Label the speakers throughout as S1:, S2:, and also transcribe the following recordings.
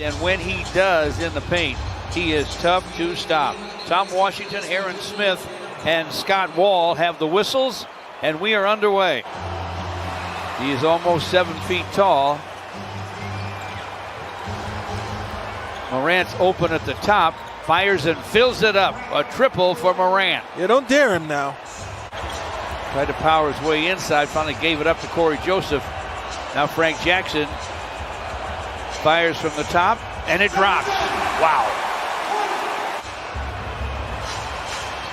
S1: And when he does in the paint, he is tough to stop. Tom Washington, Aaron Smith, and Scott Wall have the whistles, and we are underway. He is almost 7 feet tall. Morant's open at the top, fires and fills it up. A triple for Morant.
S2: Yeah, don't dare him now.
S1: Tried to power his way inside, finally gave it up to Corey Joseph. Now Frank Jackson fires from the top, and it drops. Wow.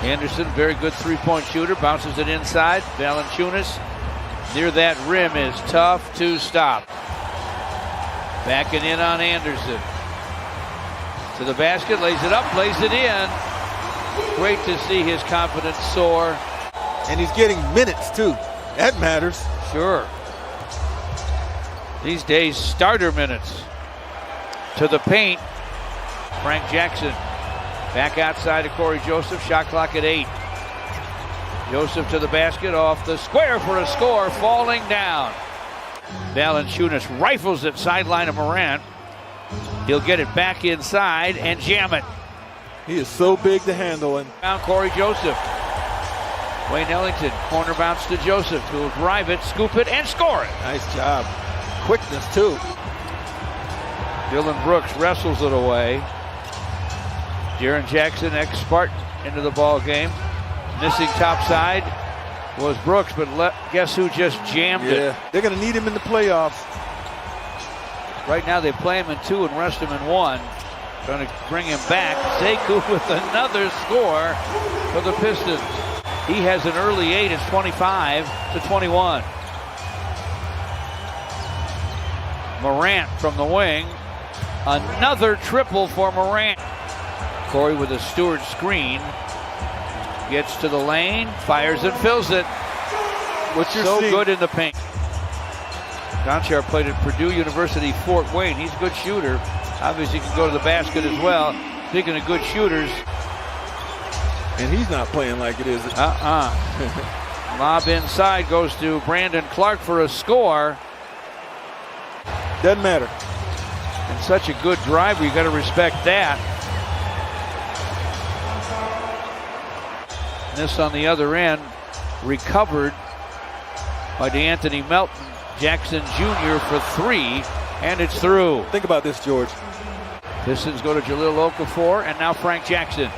S1: Anderson, very good three-point shooter, bounces it inside. Valanciunas near that rim is tough to stop. Backing in on Anderson. To the basket, lays it up, lays it in. Great to see his confidence soar.
S2: And he's getting minutes, too. That matters.
S1: Sure. These days, starter minutes. To the paint, Frank Jackson. Back outside to Corey Joseph, shot clock at 8. Joseph to the basket, off the square for a score, falling down. Valanciunas rifles it sideline of Morant. He'll get it back inside and jam it.
S2: He is so big to handle. And
S1: down Corey Joseph. Wayne Ellington, corner bounce to Joseph, who'll drive it, scoop it, and score it.
S2: Nice job. Quickness, too.
S1: Dylan Brooks wrestles it away. Jaren Jackson, ex-Spartan, into the ball game. Missing top side was Brooks, but guess who just jammed it?
S2: They're going to need him in the playoffs.
S1: Right now they play him in 2 and rest him in 1. Trying to bring him back. Sekou with another score for the Pistons. He has an early 8. It's 25-21. Morant from the wing. Another triple for Morant. Corey with a Stewart screen. Gets to the lane, fires and fills it.
S2: What you're
S1: so
S2: seeing.
S1: Good in the paint. Gonchar played at Purdue University, Fort Wayne. He's a good shooter. Obviously can go to the basket as well. Speaking of good shooters.
S2: And he's not playing like it is.
S1: Lob inside goes to Brandon Clark for a score.
S2: Doesn't matter.
S1: And such a good driver, you got to respect that. This on the other end, recovered by DeAnthony Melton. Jackson Jr. for 3, and it's through.
S2: Think about this, George.
S1: Pistons go to Jahlil Okafor, and now Frank Jackson.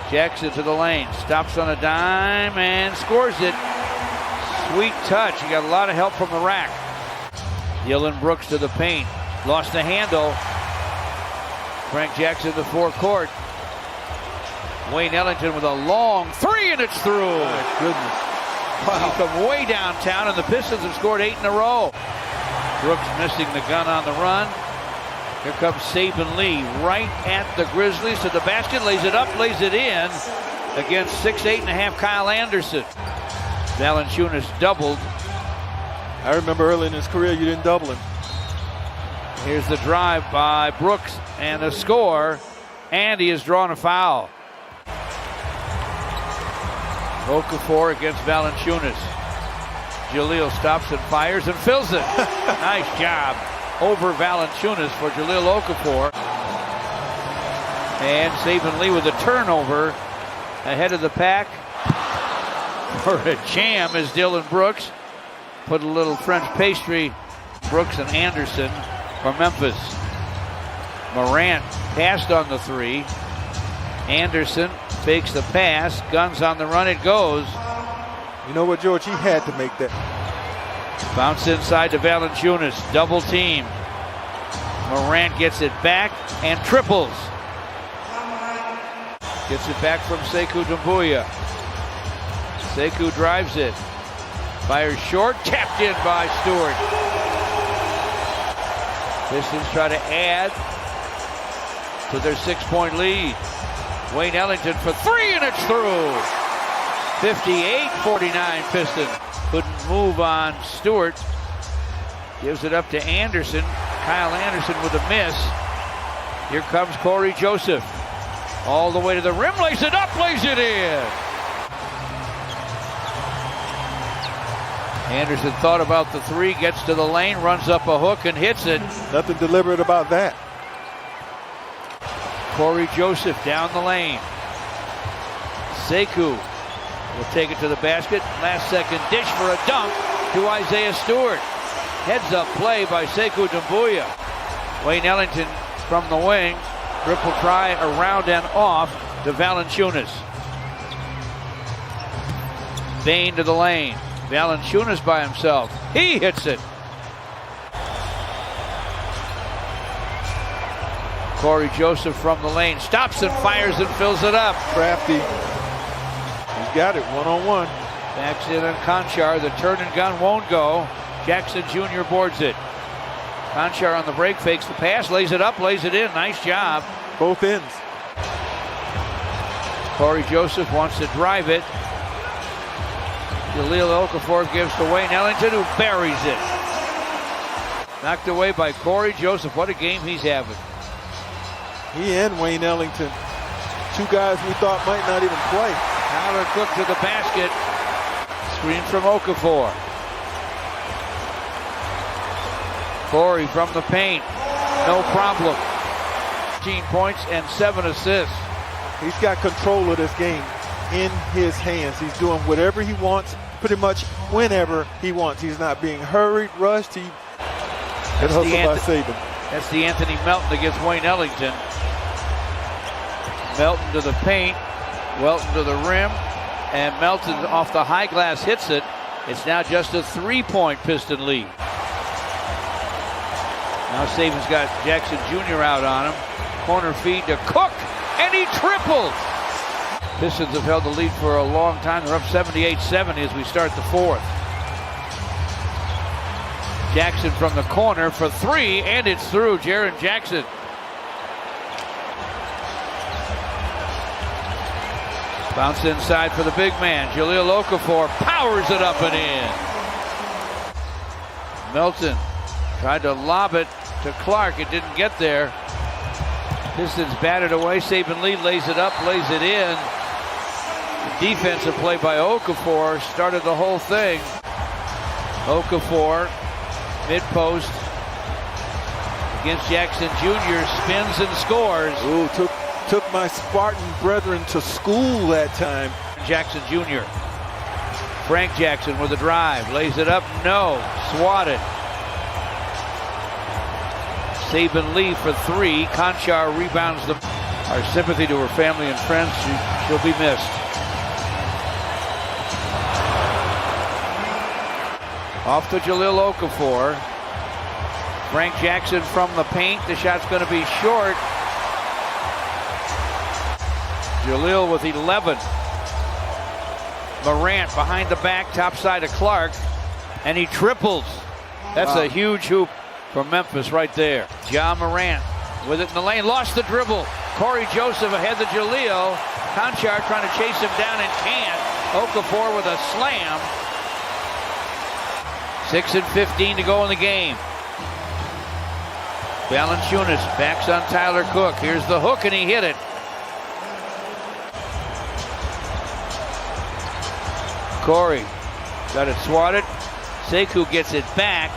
S1: Jackson to the lane, stops on a dime, and scores it. Sweet touch. He got a lot of help from the rack. Dylan Brooks to the paint. Lost the handle. Frank Jackson to the forecourt. Wayne Ellington with a long 3, and it's through.
S2: My goodness.
S1: Wow. From way downtown, and the Pistons have scored 8 in a row. Brooks missing the gun on the run. Here comes Saban Lee right at the Grizzlies to the basket, lays it up, lays it in against 6'8.5" Kyle Anderson. Valanciunas doubled.
S2: I remember early in his career you didn't double him.
S1: Here's the drive by Brooks and a score, and he has drawn a foul. Okafor against Valanciunas. Jahlil stops and fires and fills it. Nice job over Valanciunas for Jahlil Okafor. And Saban Lee with a turnover ahead of the pack. For a jam is Dylan Brooks. Put a little French pastry. Brooks and Anderson from Memphis. Morant passed on the 3. Anderson fakes the pass, guns on the run, it goes.
S2: You know what, George? He had to make that.
S1: Bounce inside to Valanciunas, double team. Morant gets it back and triples. Gets it back from Sekou Doumbouya. Sekou drives it. Fires short, tapped in by Stewart. Pistons try to add to their 6-point lead. Wayne Ellington for 3, and it's through. 58-49 Pistons. Couldn't move on Stewart. Gives it up to Anderson. Kyle Anderson with a miss. Here comes Corey Joseph. All the way to the rim, lays it up, lays it in. Anderson thought about the three, gets to the lane, runs up a hook and hits it.
S2: Nothing deliberate about that.
S1: Corey Joseph down the lane. Sekou will take it to the basket. Last second dish for a dunk to Isaiah Stewart. Heads up play by Sekou Doumbouya. Wayne Ellington from the wing. Triple try around and off to Valanciunas. Bain to the lane. Valanciunas by himself. He hits it. Corey Joseph from the lane. Stops and fires and fills it up.
S2: Crafty. He's got it one-on-one.
S1: Backs in on Conchar. The turn and gun won't go. Jackson Jr. boards it. Conchar on the break, fakes the pass, lays it up, lays it in. Nice job.
S2: Both ends.
S1: Corey Joseph wants to drive it. Jahlil Okafor gives to Wayne Ellington, who buries it. Knocked away by Corey Joseph. What a game he's having.
S2: He and Wayne Ellington, two guys we thought might not even play.
S1: Tyler Cook to the basket. Screen from Okafor. Corey from the paint. No problem. 15 points and 7 assists.
S2: He's got control of this game in his hands. He's doing whatever he wants, pretty much whenever he wants. He's not being hurried, rushed. Good hustle by Saban.
S1: That's the Anthony Melton against Wayne Ellington. Melton to the paint. Welton to the rim. And Melton off the high glass hits it. It's now just a 3-point Piston lead. Now Saban's got Jackson Jr. out on him. Corner feed to Cook, and he triples. Pistons have held the lead for a long time. They're up 78-70 as we start the fourth. Jackson from the corner for three, and it's through. Jaren Jackson. Bounce inside for the big man. Jahlil Okafor powers it up and in. Melton tried to lob it to Clark. It didn't get there. Pistons batted away. Saban Lee lays it up, lays it in. The defensive play by Okafor started the whole thing. Okafor, mid-post against Jackson Jr., spins and scores.
S2: Ooh, took my Spartan brethren to school that time.
S1: Jackson Jr. Frank Jackson with a drive. Lays it up. No. Swatted. Saban Lee for three. Conchar rebounds them. Our sympathy to her family and friends. She'll be missed. Off to Jahlil Okafor. Frank Jackson from the paint. The shot's going to be short. Jahlil with 11. Morant behind the back, top side of Clark, and he triples. That's a huge hoop for Memphis right there. Ja Morant with it in the lane, lost the dribble. Corey Joseph ahead to Jahlil. Conchar trying to chase him down and can't. Okafor with a slam. 6:15 to go in the game. Valanciunas backs on Tyler Cook. Here's the hook, and he hit it. Corey got it swatted. Sekou gets it back.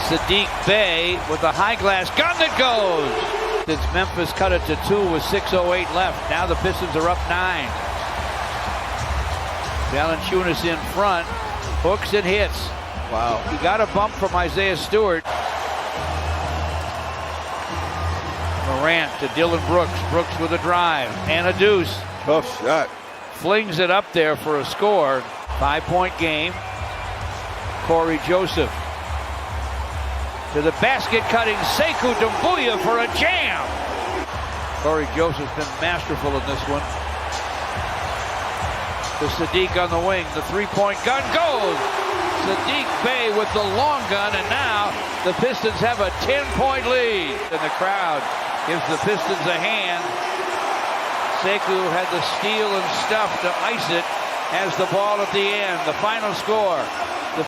S1: Saddiq Bey with a high glass gun that goes. Since Memphis cut it to 2 with 6:08 left. Now the Pistons are up 9. Valanciunas in front. Hooks and hits. Wow. He got a bump from Isaiah Stewart. Morant to Dylan Brooks. Brooks with a drive and a deuce.
S2: Tough shot.
S1: Flings it up there for a score. 5-point game. Corey Joseph to the basket, cutting Sekou Doumbouya for a jam. Corey Joseph's been masterful in this one. To Saddiq on the wing. The three-point gun goes. Saddiq Bey with the long gun, and now the Pistons have a 10-point lead. And the crowd gives the Pistons a hand. Sekou had the steal and stuff to ice it as the ball at the end. The final score,